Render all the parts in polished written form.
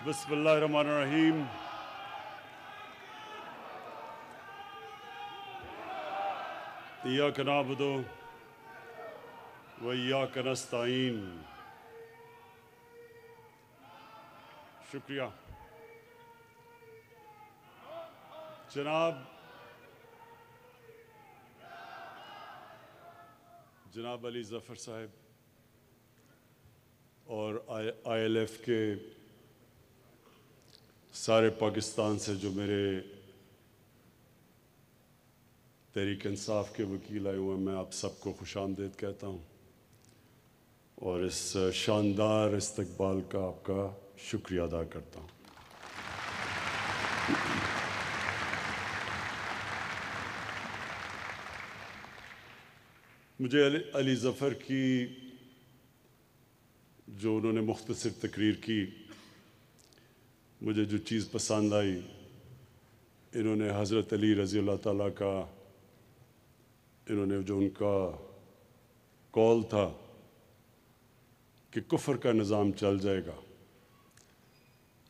بسم اللہ الرحمن الرحیم. ایاک نعبد و ایاک نستعین. شکریہ. جناب علی ظفر صاحب اور آئی ایل ایف کے سارے پاکستان سے جو میرے تحریک انصاف کے وکیل آئے ہوئے ہیں، میں آپ سب کو خوش آمدید کہتا ہوں اور اس شاندار استقبال کا آپ کا شکریہ ادا کرتا ہوں. مجھے علی ظفر کی جو انہوں نے مختصر تقریر کی، مجھے جو چیز پسند آئی، انہوں نے حضرت علی رضی اللہ تعالیٰ کا، انہوں نے جو ان کا قول تھا کہ کفر کا نظام چل جائے گا،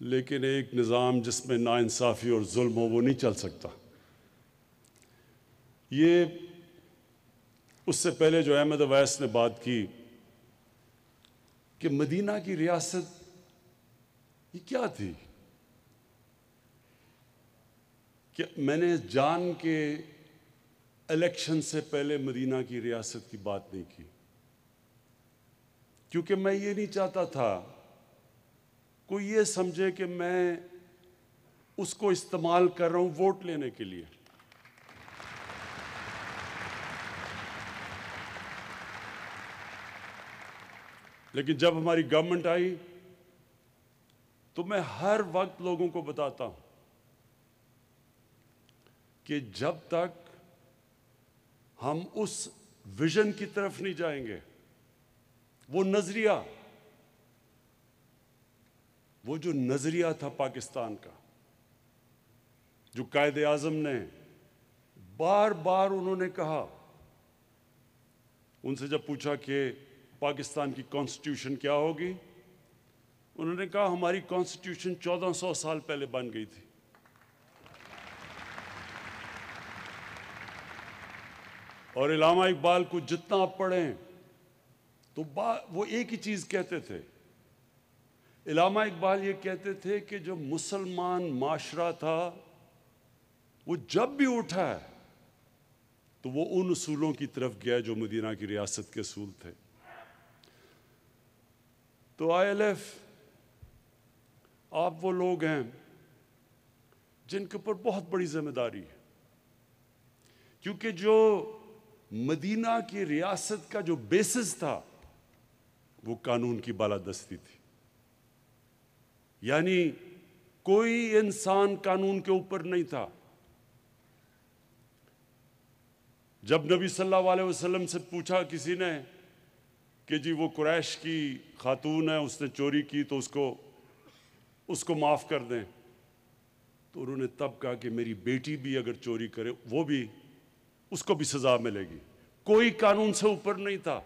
لیکن ایک نظام جس میں ناانصافی اور ظلم ہو وہ نہیں چل سکتا. یہ اس سے پہلے جو احمد اویس نے بات کی کہ مدینہ کی ریاست یہ کیا تھی، کہ میں نے جان کے الیکشن سے پہلے مدینہ کی ریاست کی بات نہیں کی، کیونکہ میں یہ نہیں چاہتا تھا کوئی یہ سمجھے کہ میں اس کو استعمال کر رہا ہوں ووٹ لینے کے لیے. لیکن جب ہماری گورنمنٹ آئی تو میں ہر وقت لوگوں کو بتاتا ہوں کہ جب تک ہم اس ویژن کی طرف نہیں جائیں گے، وہ جو نظریہ تھا پاکستان کا، جو قائد اعظم نے بار بار انہوں نے کہا، ان سے جب پوچھا کہ پاکستان کی کانسٹیٹیوشن کیا ہوگی، انہوں نے کہا ہماری کانسٹیٹیوشن 1400 سال پہلے بن گئی تھی. اور علامہ اقبال کو جتنا آپ پڑھیں تو وہ ایک ہی چیز کہتے تھے. علامہ اقبال یہ کہتے تھے کہ جو مسلمان معاشرہ تھا وہ جب بھی اٹھا ہے تو وہ ان اصولوں کی طرف گیا جو مدینہ کی ریاست کے اصول تھے. تو آئی ایل ایف، آپ وہ لوگ ہیں جن کے اوپر بہت بڑی ذمہ داری ہے، کیونکہ جو مدینہ کی ریاست کا جو بیسس تھا وہ قانون کی بالادستی تھی. یعنی کوئی انسان قانون کے اوپر نہیں تھا. جب نبی صلی اللہ علیہ وسلم سے پوچھا کسی نے کہ جی وہ قریش کی خاتون ہے، اس نے چوری کی تو اس کو معاف کر دیں، تو انہوں نے تب کہا کہ میری بیٹی بھی اگر چوری کرے اس کو بھی سزا ملے گی. کوئی قانون سے اوپر نہیں تھا.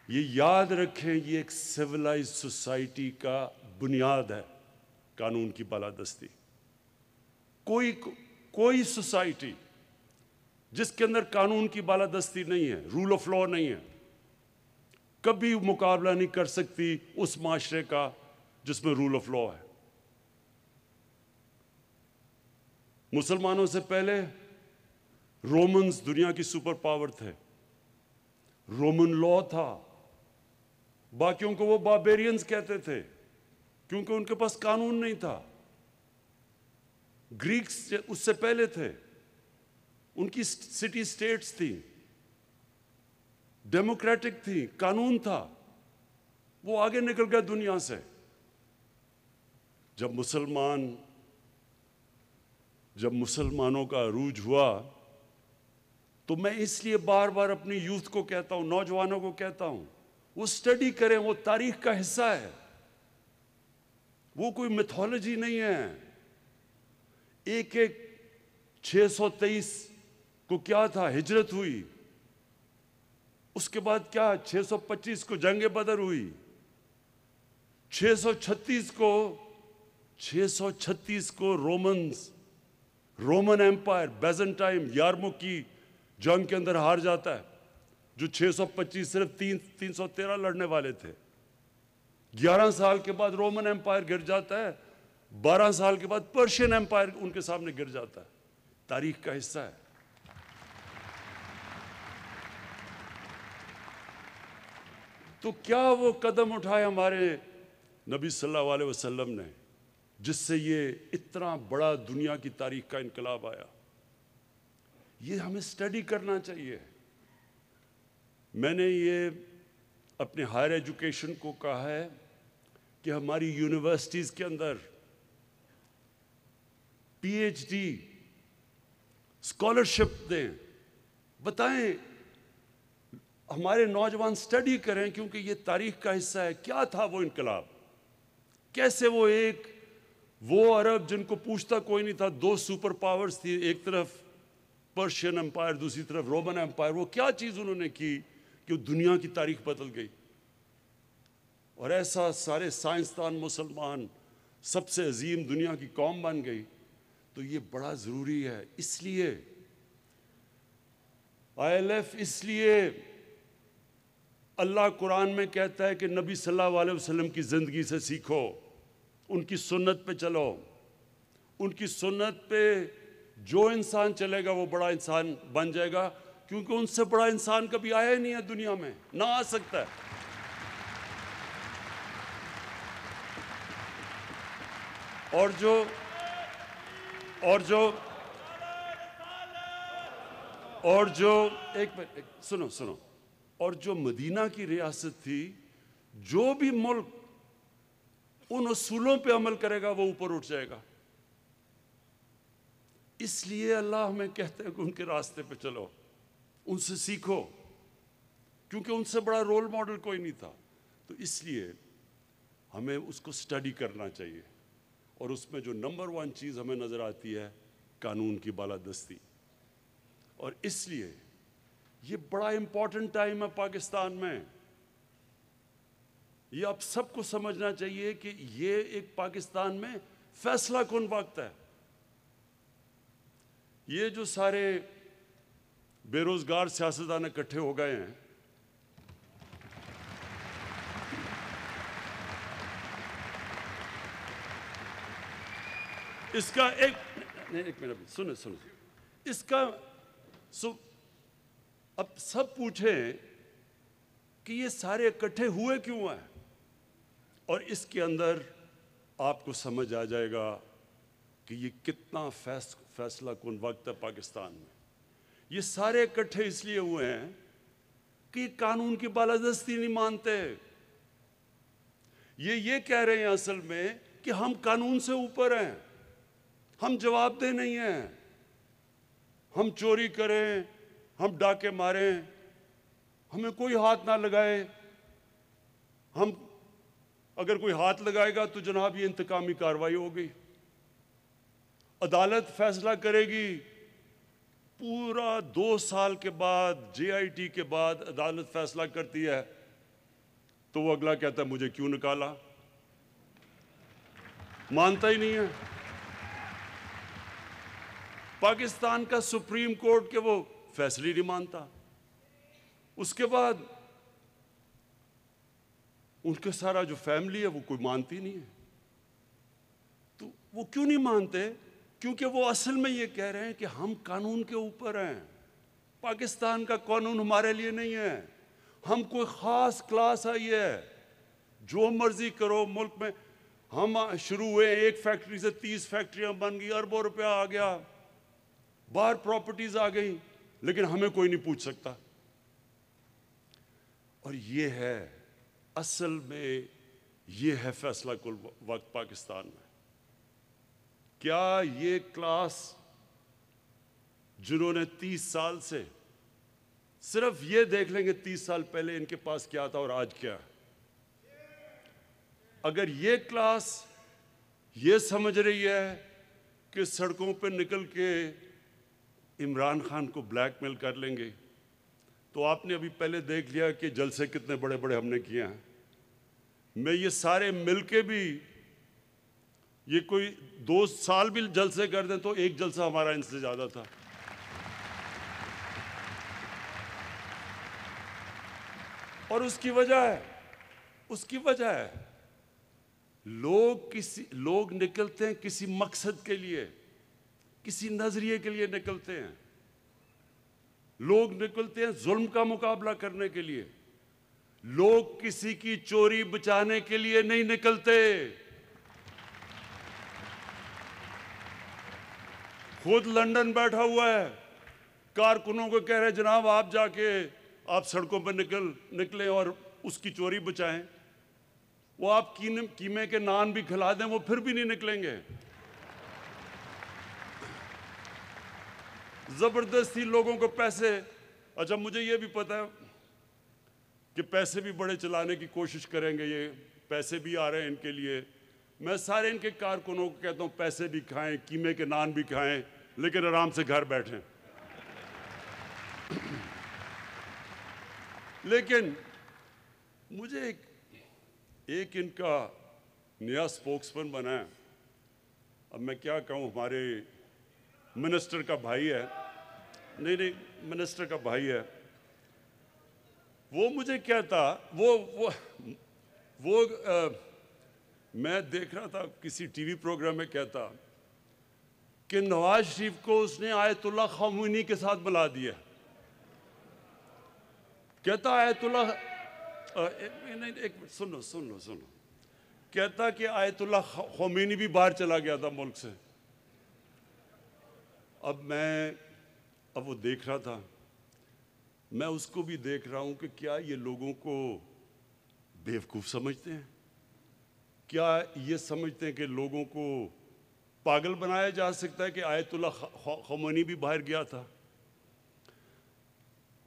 یہ یاد رکھیں، یہ ایک سویلائز سوسائٹی کا بنیاد ہے قانون کی بالادستی. کوئی سوسائٹی جس کے اندر قانون کی بالادستی نہیں ہے، رول آف لا نہیں ہے، کبھی مقابلہ نہیں کر سکتی اس معاشرے کا جس میں رول آف لا ہے. مسلمانوں سے پہلے رومنز دنیا کی سپر پاور تھے، رومن لا تھا. باقیوں کو وہ باربیرینز کہتے تھے کیونکہ ان کے پاس قانون نہیں تھا. گریکس اس سے پہلے تھے، ان کی سٹی سٹیٹس تھی، ڈیموکریٹک تھی، قانون تھا. وہ آگے نکل گئے دنیا سے. جب مسلمانوں کا عروج ہوا تو میں اس لیے بار بار اپنی یوتھ کو کہتا ہوں، نوجوانوں کو کہتا ہوں، وہ اسٹڈی کریں، وہ تاریخ کا حصہ ہے، وہ کوئی میتھولوجی نہیں ہے. ایک 623 کو کیا تھا، ہجرت ہوئی. اس کے بعد کیا 625 کو جنگ بدر ہوئی، 636 کو رومن ایمپائر بیزنٹائن یارموک کی جنگ کے اندر ہار جاتا ہے، جو 625 صرف 313 لڑنے والے تھے۔ 11 سال کے بعد رومن ایمپائر گر جاتا ہے، 12 سال کے بعد پرشین ایمپائر ان کے سامنے گر جاتا ہے۔ تاریخ کا حصہ ہے۔ تو کیا وہ قدم اٹھائے ہمارے نبی صلی اللہ علیہ وسلم نے جس سے یہ اتنا بڑا دنیا کی تاریخ کا انقلاب آیا؟ یہ ہمیں اسٹڈی کرنا چاہیے۔ میں نے یہ اپنے ہائر ایجوکیشن کو کہا ہے کہ ہماری یونیورسٹیز کے اندر پی ایچ ڈی اسکالرشپ دیں، بتائیں، ہمارے نوجوان اسٹڈی کریں، کیونکہ یہ تاریخ کا حصہ ہے۔ کیا تھا وہ انقلاب؟ کیسے وہ عرب جن کو پوچھتا کوئی نہیں تھا، 2 سپر پاورز تھی، ایک طرف پرشین امپائر، دوسری طرف رومن امپائر، وہ کیا چیز انہوں نے کی کہ دنیا کی تاریخ بدل گئی؟ اور ایسا سارے سائنسدان مسلمان سب سے عظیم دنیا کی قوم بن گئی۔ تو یہ بڑا ضروری ہے۔ اس لیے ILF، اس لیے اللہ قرآن میں کہتا ہے کہ نبی صلی اللہ علیہ وسلم کی زندگی سے سیکھو، ان کی سنت پہ چلو۔ ان کی سنت پہ جو انسان چلے گا وہ بڑا انسان بن جائے گا، کیونکہ ان سے بڑا انسان کبھی آیا ہی نہیں ہے دنیا میں، نہ آ سکتا ہے۔ اور جو ایک منٹ سنو، اور جو مدینہ کی ریاست تھی، جو بھی ملک ان اصولوں پہ عمل کرے گا وہ اوپر اٹھ جائے گا۔ اس لیے اللہ ہمیں کہتا ہے کہ ان کے راستے پہ چلو، ان سے سیکھو، کیونکہ ان سے بڑا رول ماڈل کوئی نہیں تھا۔ تو اس لیے ہمیں اس کو سٹڈی کرنا چاہیے، اور اس میں جو نمبر 1 چیز ہمیں نظر آتی ہے قانون کی بالادستی۔ اور اس لیے یہ بڑا امپورٹنٹ ٹائم ہے پاکستان میں۔ یہ آپ سب کو سمجھنا چاہیے کہ یہ ایک پاکستان میں فیصلہ کن وقت ہے۔ یہ جو سارے بے روزگار سیاستدان اکٹھے ہو گئے ہیں، اس کا ایک منٹ سنیں، اس کا اب سب پوچھیں کہ یہ سارے اکٹھے ہوئے کیوں ہیں، اور اس کے اندر آپ کو سمجھ آ جائے گا کہ یہ کتنا فیصلہ کن وقت ہے پاکستان میں۔ یہ سارے اکٹھے اس لیے ہوئے ہیں کہ یہ قانون کی بالادستی نہیں مانتے۔ یہ کہہ رہے ہیں اصل میں کہ ہم قانون سے اوپر ہیں، ہم جواب دہ نہیں ہیں، ہم چوری کریں، ہم ڈاکے ماریں، ہمیں کوئی ہاتھ نہ لگائے۔ ہم اگر کوئی ہاتھ لگائے گا تو جناب یہ انتقامی کارروائی ہوگی، عدالت فیصلہ کرے گی۔ پورا 2 سال کے بعد JIT کے بعد عدالت فیصلہ کرتی ہے تو وہ اگلا کہتا ہے مجھے کیوں نکالا؟ مانتا ہی نہیں ہے۔ پاکستان کا سپریم کورٹ کے وہ فیصلے نہیں مانتا۔ اس کے بعد ان کے سارا جو فیملی ہے وہ کوئی مانتی نہیں ہے۔ تو وہ کیوں نہیں مانتے؟ کیونکہ وہ اصل میں یہ کہہ رہے ہیں کہ ہم قانون کے اوپر ہیں، پاکستان کا قانون ہمارے لیے نہیں ہے، ہم کوئی خاص کلاس آئی ہے، جو مرضی کرو ملک میں۔ ہم شروع ہوئے 1 فیکٹری سے 30 فیکٹریاں بن گئی، اربوں روپیہ آ گیا، باہر پراپرٹیز آ گئی، لیکن ہمیں کوئی نہیں پوچھ سکتا۔ اور یہ ہے اصل میں، یہ ہے فیصلہ کن وقت پاکستان میں۔ کیا یہ کلاس جنہوں نے 30 سال سے صرف یہ دیکھ لیں گے 30 سال پہلے ان کے پاس کیا تھا اور آج کیا ہے، اگر یہ کلاس یہ سمجھ رہی ہے کہ سڑکوں پہ نکل کے عمران خان کو بلیک میل کر لیں گے، تو آپ نے ابھی پہلے دیکھ لیا کہ جلسے کتنے بڑے بڑے ہم نے کیے ہیں. میں یہ سارے مل کے بھی یہ کوئی 2 سال بھی جلسے کر دیں تو ایک جلسہ ہمارا ان سے زیادہ تھا. اور اس کی وجہ ہے لوگ نکلتے ہیں کسی مقصد کے لیے, کسی نظریے کے لیے نکلتے ہیں. لوگ نکلتے ہیں ظلم کا مقابلہ کرنے کے لیے. لوگ کسی کی چوری بچانے کے لیے نہیں نکلتے. خود لندن بیٹھا ہوا ہے, کارکنوں کو کہہ رہے جناب آپ جا کے آپ سڑکوں پہ نکلیں اور اس کی چوری بچائیں. وہ آپ قیمے کے نان بھی کھلا دیں وہ پھر بھی نہیں نکلیں گے. زبردستی لوگوں کو پیسے. اچھا مجھے یہ بھی پتا ہے کہ پیسے بھی بڑے چلانے کی کوشش کریں گے, یہ پیسے بھی آ رہے ہیں ان کے لیے. میں سارے ان کے کارکنوں کو کہتا ہوں پیسے بھی کھائیں, قیمے کے نان بھی کھائیں, لیکن آرام سے گھر بیٹھیں. لیکن مجھے ایک ان کا نیا سپوکسمین بنا ہے. اب میں کیا کہوں, ہمارے منسٹر کا بھائی ہے, نہیں منسٹر کا بھائی ہے, وہ مجھے کہتا وہ میں دیکھ رہا تھا کسی ٹی وی پروگرام میں, کہتا کہ نواز شریف کو اس نے آیت اللہ خمینی کے ساتھ ملا دیا. کہتا آیت اللہ سنو کہتا کہ آیت اللہ خمینی بھی باہر چلا گیا تھا ملک سے. اب وہ دیکھ رہا تھا, میں اس کو بھی دیکھ رہا ہوں کہ کیا یہ لوگوں کو بیوقوف سمجھتے ہیں؟ کیا یہ سمجھتے ہیں کہ لوگوں کو پاگل بنایا جا سکتا ہے کہ آیت اللہ خمینی بھی باہر گیا تھا؟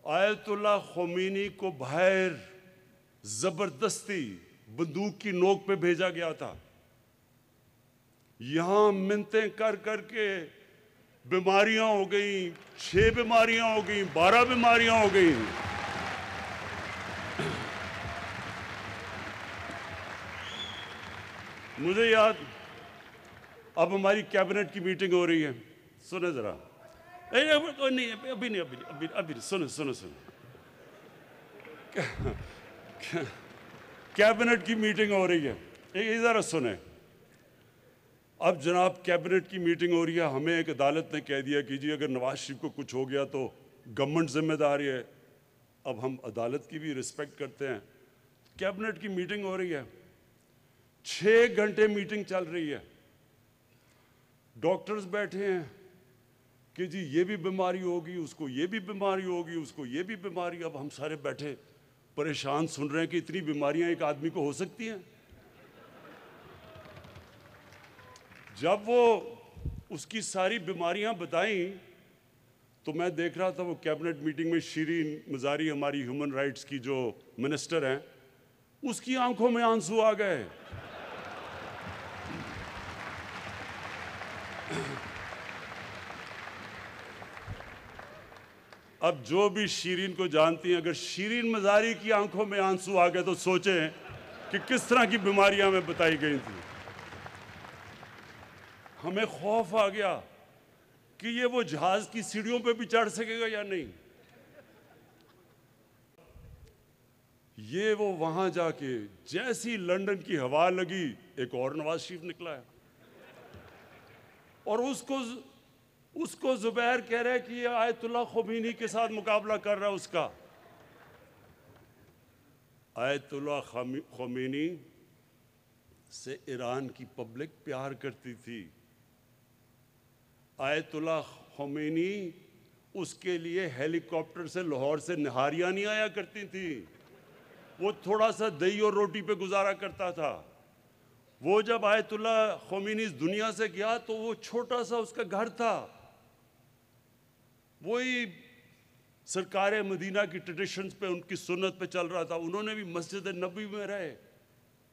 آیت اللہ خمینی کو باہر زبردستی بندوق کی نوک پہ بھیجا گیا تھا. یہاں منتیں کر کر کے بیماریاں ہو گئیں, 6 بیماریاں ہو گئیں, 12 بیماریاں ہو گئیں. مجھے یاد, اب ہماری کیبنٹ کی میٹنگ ہو رہی ہے, سنیں ذرا, ابھی سنو کیبنٹ کی میٹنگ ہو رہی ہے, ذرا سنیں. اب جناب کیبنٹ کی میٹنگ ہو رہی ہے, ہمیں ایک عدالت نے کہہ دیا کہ جی اگر نواز شریف کو کچھ ہو گیا تو گورنمنٹ ذمہ داری ہے. اب ہم عدالت کی بھی رسپیکٹ کرتے ہیں. کیبنٹ کی میٹنگ ہو رہی ہے, 6 گھنٹے میٹنگ چل رہی ہے. ڈاکٹرز بیٹھے ہیں کہ جی یہ بھی بیماری ہوگی, اس کو یہ بھی بیماری ہوگی, اس کو یہ بھی بیماری. اب ہم سارے بیٹھے پریشان سن رہے ہیں کہ اتنی بیماریاں ایک آدمی کو ہو سکتی ہیں. جب وہ اس کی ساری بیماریاں بتائیں تو میں دیکھ رہا تھا وہ کیبنٹ میٹنگ میں شیرین مزاری, ہماری ہیومن رائٹس کی جو منسٹر ہیں, اس کی آنکھوں میں آنسو آ گئے. اب جو بھی شیرین کو جانتی ہیں, اگر شیرین مزاری کی آنکھوں میں آنسو آ گئے تو سوچیں کہ کس طرح کی بیماریاں ہمیں بتائی گئی تھیں. ہمیں خوف آ گیا کہ یہ وہ جہاز کی سیڑھیوں پہ بھی چڑھ سکے گا یا نہیں. یہ وہ وہاں جا کے جیسی لنڈن کی ہوا لگی, ایک اور نواز شریف نکلا ہے, اور اس کو زبیر کہہ رہے کہ یہ آیت اللہ خمینی کے ساتھ مقابلہ کر رہا ہے اس کا. آیت اللہ خمینی سے ایران کی پبلک پیار کرتی تھی. آیت اللہ خمینی اس کے لیے ہیلی کاپٹر سے لاہور سے نہاریاں نہیں آیا کرتی تھی. وہ تھوڑا سا دہی اور روٹی پہ گزارا کرتا تھا. وہ جب آیت اللہ خمینی اس دنیا سے گیا تو وہ چھوٹا سا اس کا گھر تھا. وہی سرکار مدینہ کی ٹریڈیشنز پہ, ان کی سنت پہ چل رہا تھا. انہوں نے بھی مسجد نبوی میں رہے.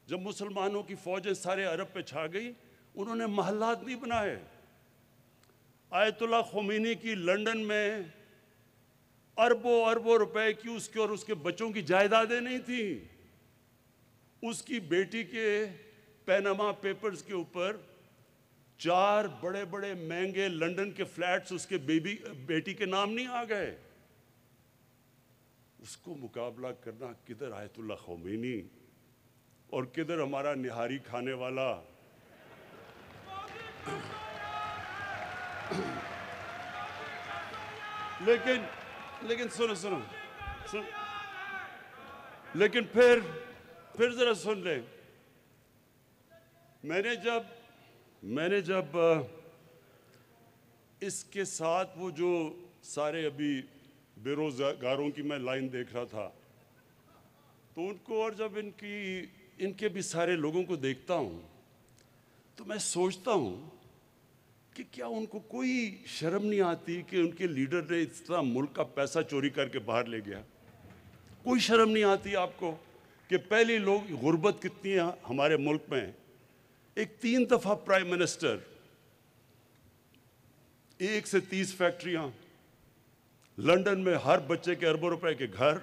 جب مسلمانوں کی فوجیں سارے عرب پہ چھا گئی, انہوں نے محلات نہیں بنائے. آیت اللہ خمینی کی لندن میں اربوں اربوں روپے کی اس کے اور اس کے بچوں کی جائیدادیں نہیں تھیں. اس کی بیٹی کے پیناما پیپرز کے اوپر 4 بڑے بڑے مہنگے لنڈن کے فلیٹس اس کے بیٹی کے نام نہیں آ گئے. اس کو مقابلہ کرنا کدھر آیت اللہ خمینی اور کدھر ہمارا نہاری کھانے والا. لیکن سنو لیکن پھر ذرا سن لیں. میں نے جب اس کے ساتھ وہ جو سارے ابھی بے روزگاروں کی میں لائن دیکھ رہا تھا تو ان کو، اور جب ان کے بھی سارے لوگوں کو دیکھتا ہوں تو میں سوچتا ہوں کہ کیا ان کو کوئی شرم نہیں آتی کہ ان کے لیڈر نے اس طرح ملک کا پیسہ چوری کر کے باہر لے گیا؟ کوئی شرم نہیں آتی آپ کو کہ پہلی لوگ غربت کتنی ہے ہمارے ملک میں. ایک 3 دفعہ پرائم منسٹر، 1 سے 30 فیکٹریاں، لنڈن میں ہر بچے کے اربوں روپے کے گھر،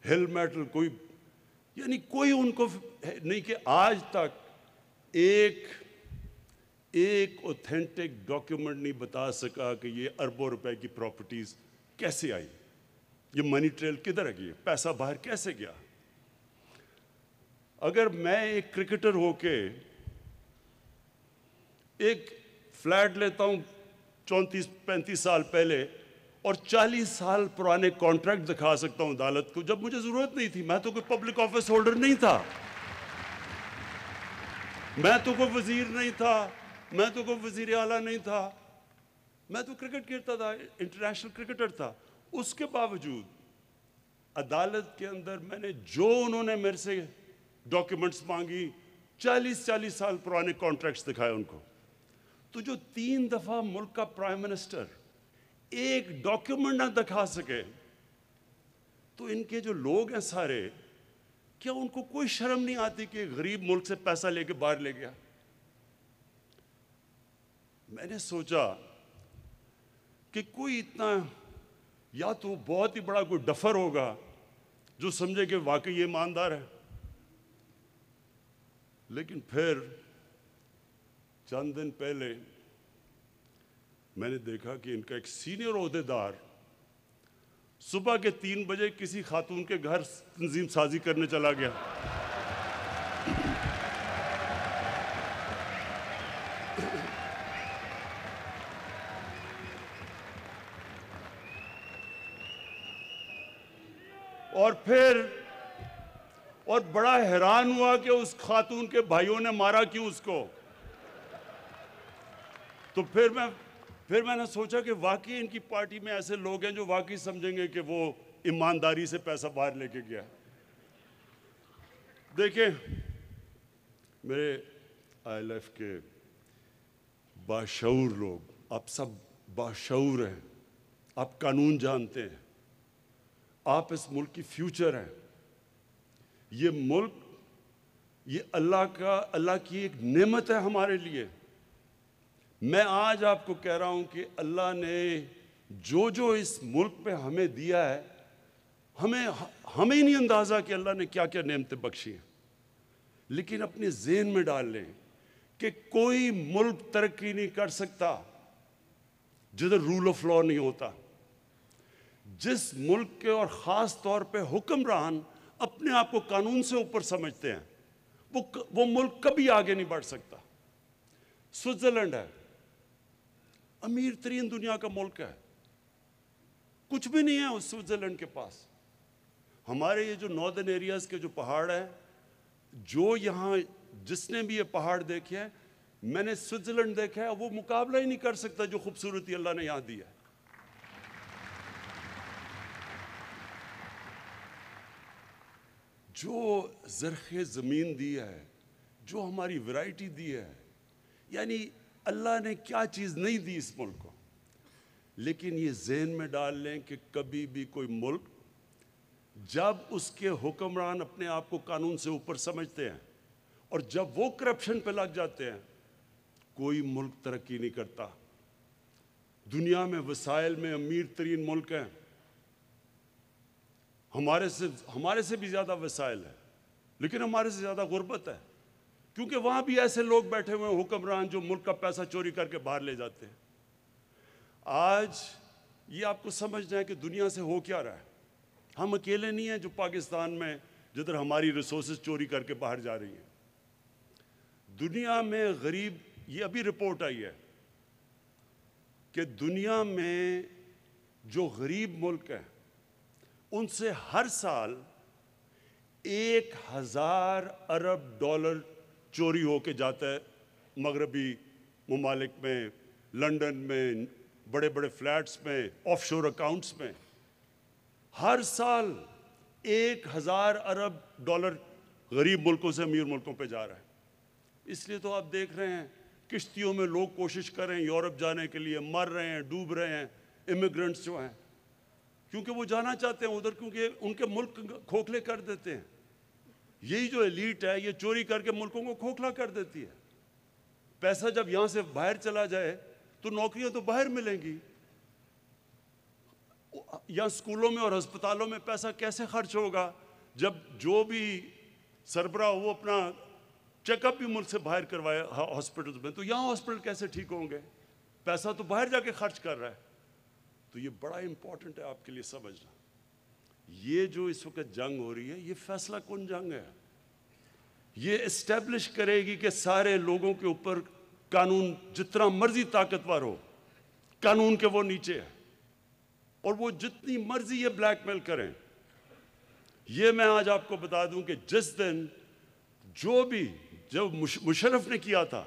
ہل میٹل، کوئی ان کو نہیں کہ آج تک ایک اوتھینٹک ڈاکیومنٹ نہیں بتا سکا کہ یہ اربوں روپے کی پراپرٹیز کیسے آئی، یہ منی ٹریل کدھر گئی، پیسہ باہر کیسے گیا. اگر میں ایک کرکٹر ہو کے ایک فلیٹ لیتا ہوں 34-35 سال پہلے اور 40 سال پرانے کانٹریکٹ دکھا سکتا ہوں عدالت کو، جب مجھے ضرورت نہیں تھی، میں تو کوئی پبلک آفس ہولڈر نہیں تھا، میں تو کوئی وزیر نہیں تھا، میں تو کوئی وزیر اعلیٰ نہیں تھا، میں تو کرکٹ کھیلتا تھا، انٹرنیشنل کرکٹر تھا. اس کے باوجود عدالت کے اندر میں نے جو انہوں نے میرے سے ڈاکیومنٹس مانگی، 40 سال پرانے کانٹریکٹس دکھائے ان کو. تو جو 3 دفعہ ملک کا پرائم منسٹر ایک ڈاکیومنٹ نہ دکھا سکے تو ان کے جو لوگ ہیں سارے، کیا ان کو کوئی شرم نہیں آتی کہ غریب ملک سے پیسہ لے کے باہر لے گیا؟ میں نے سوچا کہ کوئی اتنا، یا تو بہت ہی بڑا کوئی ڈفر ہوگا جو سمجھے کہ واقعی یہ ایماندار ہے. لیکن پھر چند دن پہلے میں نے دیکھا کہ ان کا ایک سینئر عہدیدار صبح کے 3 بجے کسی خاتون کے گھر تنظیم سازی کرنے چلا گیا. اور بڑا حیران ہوا کہ اس خاتون کے بھائیوں نے مارا کیوں اس کو. تو پھر میں نے سوچا کہ واقعی ان کی پارٹی میں ایسے لوگ ہیں جو واقعی سمجھیں گے کہ وہ ایمانداری سے پیسہ باہر لے کے گیا. دیکھیں میرے آئی ایل ایف کے باشعور لوگ، آپ سب باشعور ہیں، آپ قانون جانتے ہیں، آپ اس ملک کی فیوچر ہیں. یہ ملک، یہ اللہ کی ایک نعمت ہے ہمارے لیے. میں آج آپ کو کہہ رہا ہوں کہ اللہ نے جو اس ملک پہ ہمیں دیا ہے، ہمیں نہیں اندازہ کہ اللہ نے کیا کیا نعمتیں بخشی ہیں. لیکن اپنے ذہن میں ڈال لیں کہ کوئی ملک ترقی نہیں کر سکتا جدھر رول آف لا نہیں ہوتا. جس ملک کے اور خاص طور پہ حکمران اپنے آپ کو قانون سے اوپر سمجھتے ہیں، وہ ملک کبھی آگے نہیں بڑھ سکتا. سوئٹزرلینڈ ہے، امیر ترین دنیا کا ملک ہے، کچھ بھی نہیں ہے اس سوئٹزرلینڈ کے پاس. ہمارے یہ جو ناردرن ایریاز کے جو پہاڑ ہیں، جو یہاں جس نے بھی یہ پہاڑ دیکھے ہیں، میں نے سوئٹزرلینڈ دیکھا ہے، وہ مقابلہ ہی نہیں کر سکتا جو خوبصورتی اللہ نے یہاں دی ہے. جو زرخ زمین دی ہے، جو ہماری ورائٹی دی ہے، یعنی اللہ نے کیا چیز نہیں دی اس ملک کو. لیکن یہ ذہن میں ڈال لیں کہ کبھی بھی کوئی ملک، جب اس کے حکمران اپنے آپ کو قانون سے اوپر سمجھتے ہیں اور جب وہ کرپشن پہ لگ جاتے ہیں، کوئی ملک ترقی نہیں کرتا. دنیا میں وسائل میں امیر ترین ملک ہیں، ہمارے سے بھی زیادہ وسائل ہے، لیکن ہمارے سے زیادہ غربت ہے، کیونکہ وہاں بھی ایسے لوگ بیٹھے ہوئے ہیں حکمران جو ملک کا پیسہ چوری کر کے باہر لے جاتے ہیں۔ آج یہ آپ کو سمجھنا ہے کہ دنیا سے ہو کیا رہا ہے۔ ہم اکیلے نہیں ہیں جو پاکستان میں جدھر ہماری ریسورسز چوری کر کے باہر جا رہی ہیں۔ دنیا میں غریب، یہ ابھی رپورٹ آئی ہے کہ دنیا میں جو غریب ملک ہیں ان سے ہر سال 1000 ارب ڈالر چوری ہو کے جاتا ہے مغربی ممالک میں، لنڈن میں، بڑے بڑے فلیٹس میں، آف شور اکاؤنٹس میں۔ ہر سال 1000 ارب ڈالر غریب ملکوں سے امیر ملکوں پہ جا رہا ہے۔ اس لیے تو آپ دیکھ رہے ہیں کشتیوں میں لوگ کوشش کر رہے ہیں یورپ جانے کے لیے، مر رہے ہیں، ڈوب رہے ہیں امیگرنٹس جو ہیں، کیونکہ وہ جانا چاہتے ہیں ادھر، کیونکہ ان کے ملک کھوکھلے کر دیتے ہیں۔ یہی جو ایلیٹ ہے یہ چوری کر کے ملکوں کو کھوکھلا کر دیتی ہے۔ پیسہ جب یہاں سے باہر چلا جائے تو نوکریاں تو باہر ملیں گی، یا اسکولوں میں اور ہسپتالوں میں پیسہ کیسے خرچ ہوگا جب جو بھی سربراہ وہ اپنا چیک اپ بھی ملک سے باہر کروائے ہاسپٹلز میں، تو یہاں ہاسپٹل کیسے ٹھیک ہوں گے؟ پیسہ تو باہر جا کے خرچ کر رہا ہے۔ تو یہ بڑا امپورٹنٹ ہے آپ کے لیے سمجھنا۔ یہ جو اس وقت جنگ ہو رہی ہے یہ فیصلہ کن جنگ ہے۔ یہ اسٹیبلش کرے گی کہ سارے لوگوں کے اوپر قانون جتنا مرضی طاقتور ہو، قانون کے وہ نیچے ہے، اور وہ جتنی مرضی یہ بلیک میل کریں۔ یہ میں آج آپ کو بتا دوں کہ جس دن جو مشرف نے کیا تھا،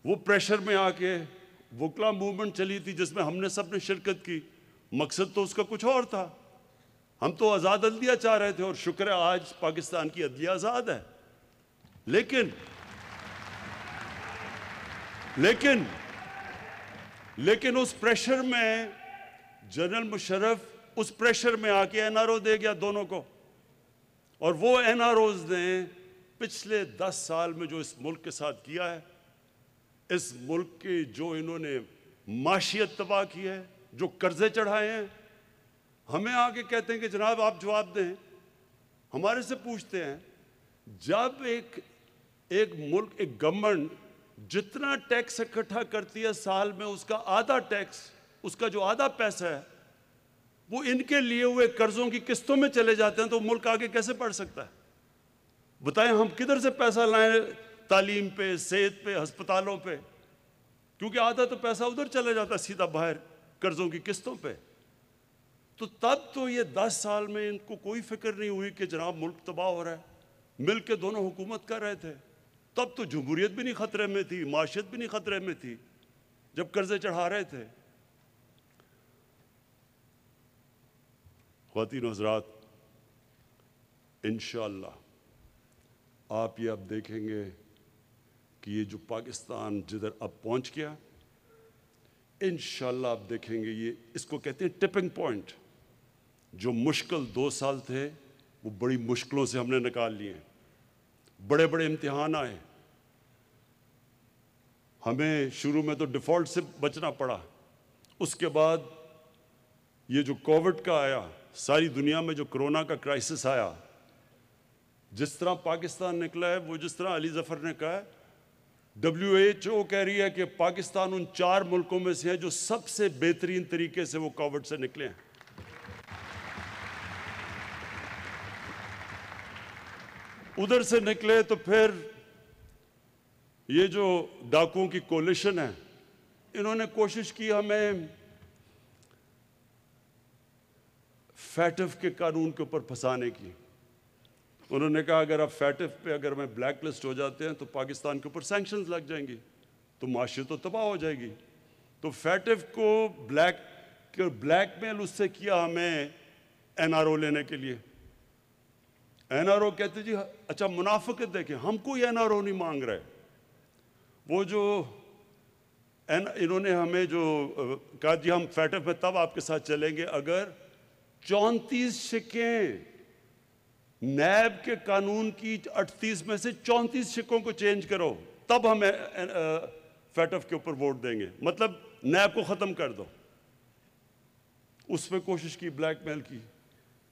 وہ پریشر میں آ کے وکلا موومنٹ چلی تھی جس میں ہم نے سب نے شرکت کی، مقصد تو اس کا کچھ اور تھا۔ ہم تو آزاد عدلیہ چاہ رہے تھے، اور شکر ہے آج پاکستان کی عدلیہ آزاد ہے۔ لیکن اس پریشر میں جنرل مشرف اس پریشر میں آ کے این آر او دے گیا دونوں کو، اور وہ این آر اوز نے پچھلے 10 سال میں جو اس ملک کے ساتھ کیا ہے، اس ملک کی جو انہوں نے معاشیت تباہ کی ہے، جو قرضے چڑھائے ہیں، ہمیں آگے کہتے ہیں کہ جناب آپ جواب دیں۔ ہمارے سے پوچھتے ہیں جب ایک ملک، ایک گورنمنٹ جتنا ٹیکس اکٹھا کرتی ہے سال میں، اس کا آدھا ٹیکس، اس کا جو آدھا پیسہ ہے وہ ان کے لیے ہوئے قرضوں کی قسطوں میں چلے جاتے ہیں، تو ملک آگے کیسے بڑھ سکتا ہے؟ بتائیں ہم کدھر سے پیسہ لائیں تعلیم پہ، صحت پہ، ہسپتالوں پہ؟ کیونکہ آدھا تو پیسہ ادھر چلے جاتا ہے سیدھا باہر قرضوں کی قسطوں پہ۔ تو تب تو یہ 10 سال میں ان کو کوئی فکر نہیں ہوئی کہ جناب ملک تباہ ہو رہا ہے، مل کے دونوں حکومت کر رہے تھے۔ تب تو جمہوریت بھی نہیں خطرے میں تھی، معاشیت بھی نہیں خطرے میں تھی، جب قرضے چڑھا رہے تھے۔ خواتین و حضرات، انشاءاللہ آپ یہ اب دیکھیں گے کہ یہ جو پاکستان جدھر اب پہنچ گیا، انشاءاللہ آپ دیکھیں گے یہ اس کو کہتے ہیں ٹپنگ پوائنٹ۔ جو مشکل 2 سال تھے وہ بڑی مشکلوں سے ہم نے نکال لیے ہیں، بڑے بڑے امتحان آئے، ہمیں شروع میں تو ڈیفالٹ سے بچنا پڑا، اس کے بعد یہ جو کووڈ کا آیا، ساری دنیا میں جو کرونا کا کرائسس آیا، جس طرح پاکستان نکلا ہے، وہ جس طرح علی ظفر نے کہا ہے، WHO کہہ رہی ہے کہ پاکستان ان 4 ملکوں میں سے ہے جو سب سے بہترین طریقے سے وہ کووڈ سے نکلے ہیں۔ ادھر سے نکلے تو پھر یہ جو ڈاکوؤں کی کولیشن ہے، انہوں نے کوشش کی ہمیں فیٹف کے قانون کے اوپر پھنسانے کی۔ انہوں نے کہا اگر آپ فیٹف پہ اگر ہمیں بلیک لسٹ ہو جاتے ہیں تو پاکستان کے اوپر سینکشنز لگ جائیں گی، تو معاشیت تو تباہ ہو جائے گی۔ تو فیٹف کو بلیک میل اس سے کیا ہمیں این آر او لینے کے لیے۔ این آر او کہتے جی اچھا منافقت دیکھیں، ہم کوئی این آر او نہیں مانگ رہے۔ وہ جو انہوں نے ہمیں جو کہا جی ہم فیٹف میں تب آپ کے ساتھ چلیں گے اگر 34 شکیں نیب کے قانون کی 38 میں سے 34 شکوں کو چینج کرو، تب ہم فیٹف کے اوپر ووٹ دیں گے، مطلب نیب کو ختم کر دو۔ اس میں کوشش کی، بلیک میل کی۔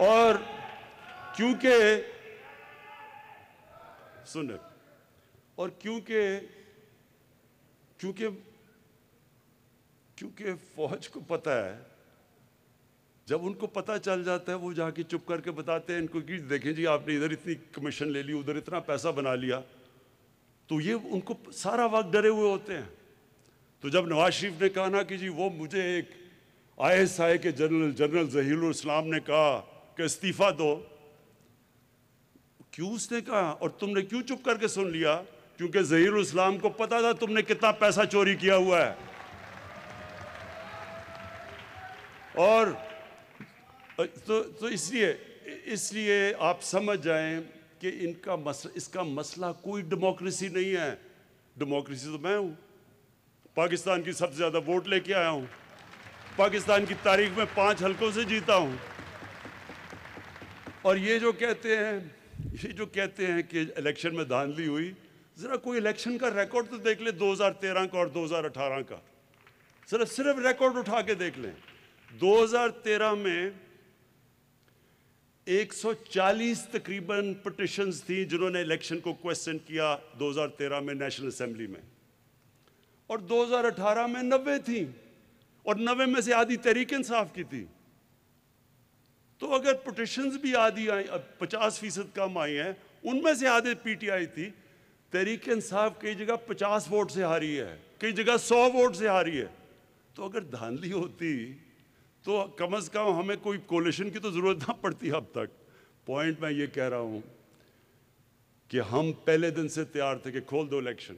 اور کیونکہ سنیں، اور کیونکہ فوج کو پتہ ہے، جب ان کو پتہ چل جاتا ہے وہ جا کے چپ کر کے بتاتے ہیں ان کو کہ دیکھیں جی آپ نے ادھر اتنی کمیشن لے لی، ادھر اتنا پیسہ بنا لیا، تو یہ ان کو سارا وقت ڈرے ہوئے ہوتے ہیں۔ تو جب نواز شریف نے کہا نا کہ جی وہ مجھے ایک ISI کے جنرل ظہیر الاسلام نے کہا کہ استعفیٰ دو، کیوں اس نے کہا اور تم نے کیوں چپ کر کے سن لیا؟ کیونکہ ظہیر الاسلام کو پتا تھا تم نے کتنا پیسہ چوری کیا ہوا ہے۔ اور تو اس لیے آپ سمجھ جائیں کہ اس کا مسئلہ کوئی ڈیموکریسی نہیں ہے۔ ڈیموکریسی تو میں ہوں، پاکستان کی سب سے زیادہ ووٹ لے کے آیا ہوں، پاکستان کی تاریخ میں 5 حلقوں سے جیتا ہوں۔ اور یہ جو کہتے ہیں کہ الیکشن میں دھاندلی ہوئی، ذرا کوئی الیکشن کا ریکارڈ تو دیکھ لیں 2013 کا اور 2018 کا، صرف ریکارڈ اٹھا کے دیکھ لیں۔ 2013 میں 140 تقریباً پٹیشنز تھیں جنہوں نے الیکشن کو کویسچن کیا 2013 میں نیشنل اسمبلی میں، اور 2018 میں 90 تھیں، اور 90 میں سے آدھی تحریک انصاف کی تھی۔ تو اگر پٹیشنز بھی آدھی آئیں، اب 50% کم آئی ہیں، ان میں سے آدھے PTI تھی۔ تحریک انصاف کئی جگہ 50 ووٹ سے ہاری ہے، کئی جگہ 100 ووٹ سے ہاری ہے۔ تو اگر دھاندلی ہوتی تو کم از کم ہمیں کوئی کولیشن کی تو ضرورت نہ پڑتی اب تک۔ پوائنٹ میں یہ کہہ رہا ہوں کہ ہم پہلے دن سے تیار تھے کہ کھول دو الیکشن۔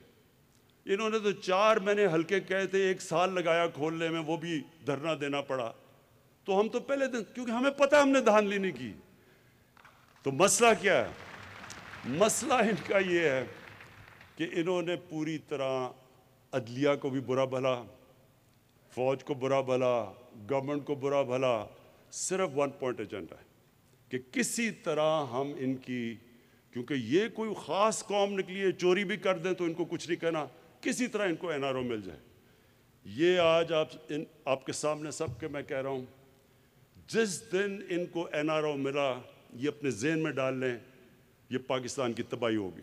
انہوں نے تو 4 مہینے ہلکے کہے تھے، 1 سال لگایا کھولنے میں، وہ بھی دھرنا دینا پڑا۔ تو ہم تو پہلے دن، کیونکہ ہمیں پتہ ہم نے دھاندلی نہیں کی۔ تو مسئلہ کیا ہے؟ مسئلہ ان کا یہ ہے کہ انہوں نے پوری طرح عدلیہ کو بھی برا بھلا، فوج کو برا بھلا، گورنمنٹ کو برا بھلا، صرف 1 پوائنٹ ایجنڈا ہے کہ کسی طرح ہم ان کی، کیونکہ یہ کوئی خاص قوم نکلی ہے، چوری بھی کر دیں تو ان کو کچھ نہیں کہنا، کسی طرح ان کو NRO مل جائے۔ یہ آج آپ کے سامنے سب کے میں کہہ رہا ہوں، جس دن ان کو NRO ملا، یہ اپنے ذہن میں ڈال لیں، یہ پاکستان کی تباہی ہوگی۔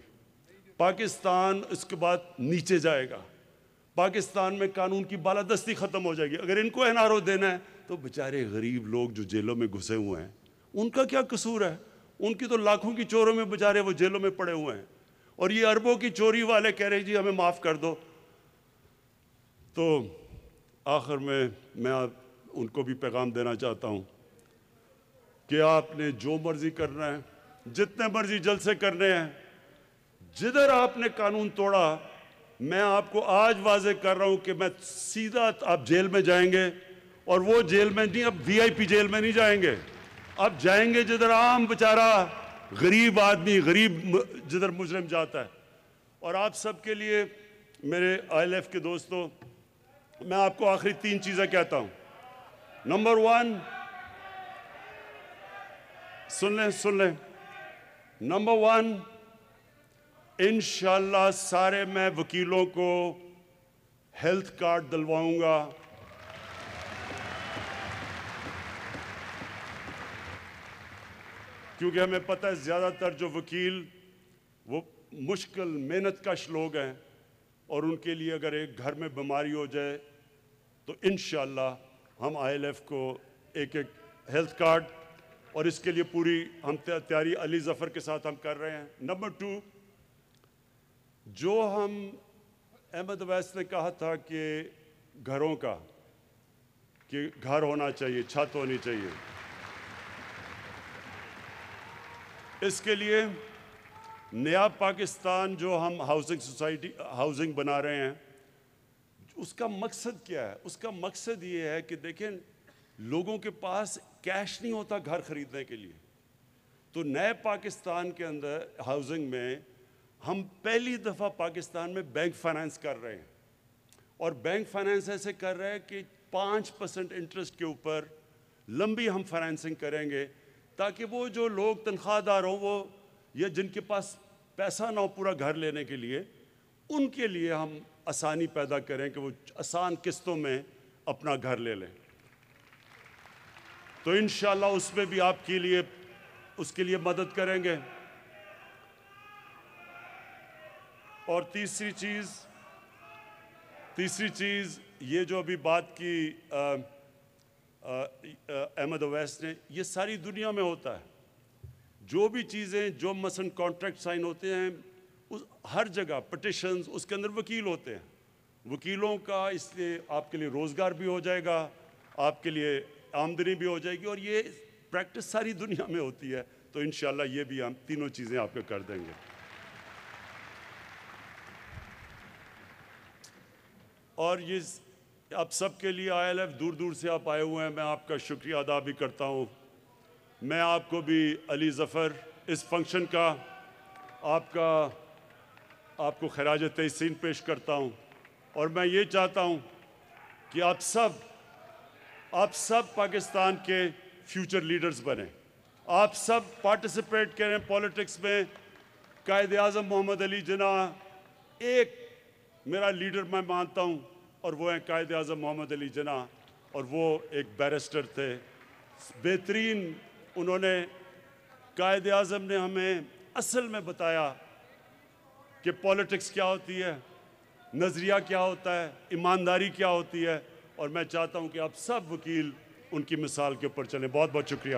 پاکستان اس کے بعد نیچے جائے گا، پاکستان میں قانون کی بالادستی ختم ہو جائے گی۔ اگر ان کو NRO دینا ہے تو بیچارے غریب لوگ جو جیلوں میں گھسے ہوئے ہیں، ان کا کیا قصور ہے؟ ان کی تو لاکھوں کی چوروں میں بیچارے وہ جیلوں میں پڑے ہوئے ہیں، اور یہ اربوں کی چوری والے کہہ رہے ہیں جی ہمیں معاف کر دو۔ تو آخر میں ان کو بھی پیغام دینا چاہتا ہوں کہ آپ نے جو مرضی کرنا ہے، جتنے مرضی جلسے کرنے ہیں، جدھر آپ نے قانون توڑا، میں آپ کو آج واضح کر رہا ہوں کہ میں سیدھا آپ جیل میں جائیں گے، اور وہ جیل میں نہیں، اب VIP جیل میں نہیں جائیں گے، اب جائیں گے جدھر عام بیچارہ غریب آدمی، جدھر مجرم جاتا ہے۔ اور آپ سب کے لیے، میرے ILF کے دوستوں، میں آپ کو آخری 3 چیزیں کہتا ہوں۔ نمبر 1، سن لیں۔ نمبر 1، انشاءاللہ سارے میں وکیلوں کو ہیلتھ کارڈ دلواؤں گا۔ کیونکہ ہمیں پتہ ہے زیادہ تر جو وکیل وہ مشکل محنت کش لوگ ہیں، اور ان کے لیے اگر ایک گھر میں بیماری ہو جائے تو انشاءاللہ ہم ILF کو ایک ہیلتھ کارڈ، اور اس کے لیے پوری ہم تیاری علی ظفر کے ساتھ ہم کر رہے ہیں۔ نمبر 2، جو ہم احمد اویس نے کہا تھا کہ گھروں کا، کہ گھر ہونا چاہیے، چھت ہونی چاہیے، اس کے لیے نیا پاکستان جو ہم ہاؤسنگ بنا رہے ہیں، اس کا مقصد کیا ہے؟ اس کا مقصد یہ ہے کہ دیکھیں لوگوں کے پاس کیش نہیں ہوتا گھر خریدنے کے لیے، تو نئے پاکستان کے اندر ہاؤسنگ میں ہم پہلی دفعہ پاکستان میں بینک فائنانس کر رہے ہیں، اور بینک فائنانس ایسے کر رہے ہیں کہ 5% انٹرسٹ کے اوپر لمبی ہم فائنانسنگ کریں گے، تاکہ وہ جو لوگ تنخواہ دار ہوں، وہ یا جن کے پاس پیسہ نہ ہو پورا گھر لینے کے لیے، ان کے لیے ہم آسانی پیدا کریں کہ وہ آسان قسطوں میں اپنا گھر لے لیں۔ تو انشاءاللہ اس میں بھی آپ کے لیے اس کے لیے مدد کریں گے. اور تیسری چیز یہ جو ابھی بات کی احمد اویس نے، یہ ساری دنیا میں ہوتا ہے. جو بھی چیزیں جو مثلا کانٹریکٹ سائن ہوتے ہیں ہر جگہ پٹیشنز، اس کے اندر وکیل ہوتے ہیں. وکیلوں کا اس لیے آپ کے لیے روزگار بھی ہو جائے گا، آپ کے لیے آمدنی بھی ہو جائے گی، اور یہ پریکٹس ساری دنیا میں ہوتی ہے. تو انشاءاللہ یہ بھی ہم تینوں چیزیں آپ کو کر دیں گے. اور یہ آپ سب کے لیے ILF دور دور سے آپ آئے ہوئے ہیں، میں آپ کا شکریہ ادا بھی کرتا ہوں. میں آپ کو بھی علی ظفر اس فنکشن کا آپ کو خراج تحسین پیش کرتا ہوں. اور میں یہ چاہتا ہوں کہ آپ سب پاکستان کے فیوچر لیڈرز بنیں. آپ سب پارٹیسپیٹ کریں پولیٹکس میں. قائد اعظم محمد علی جناح ایک میرا لیڈر میں مانتا ہوں، اور وہ ہیں قائد اعظم محمد علی جناح، اور وہ ایک بیرسٹر تھے بہترین. قائد اعظم نے ہمیں اصل میں بتایا کہ پولیٹکس کیا ہوتی ہے، نظریہ کیا ہوتا ہے، ایمانداری کیا ہوتی ہے. اور میں چاہتا ہوں کہ آپ سب وکیل ان کی مثال کے اوپر چلیں. بہت بہت شکریہ.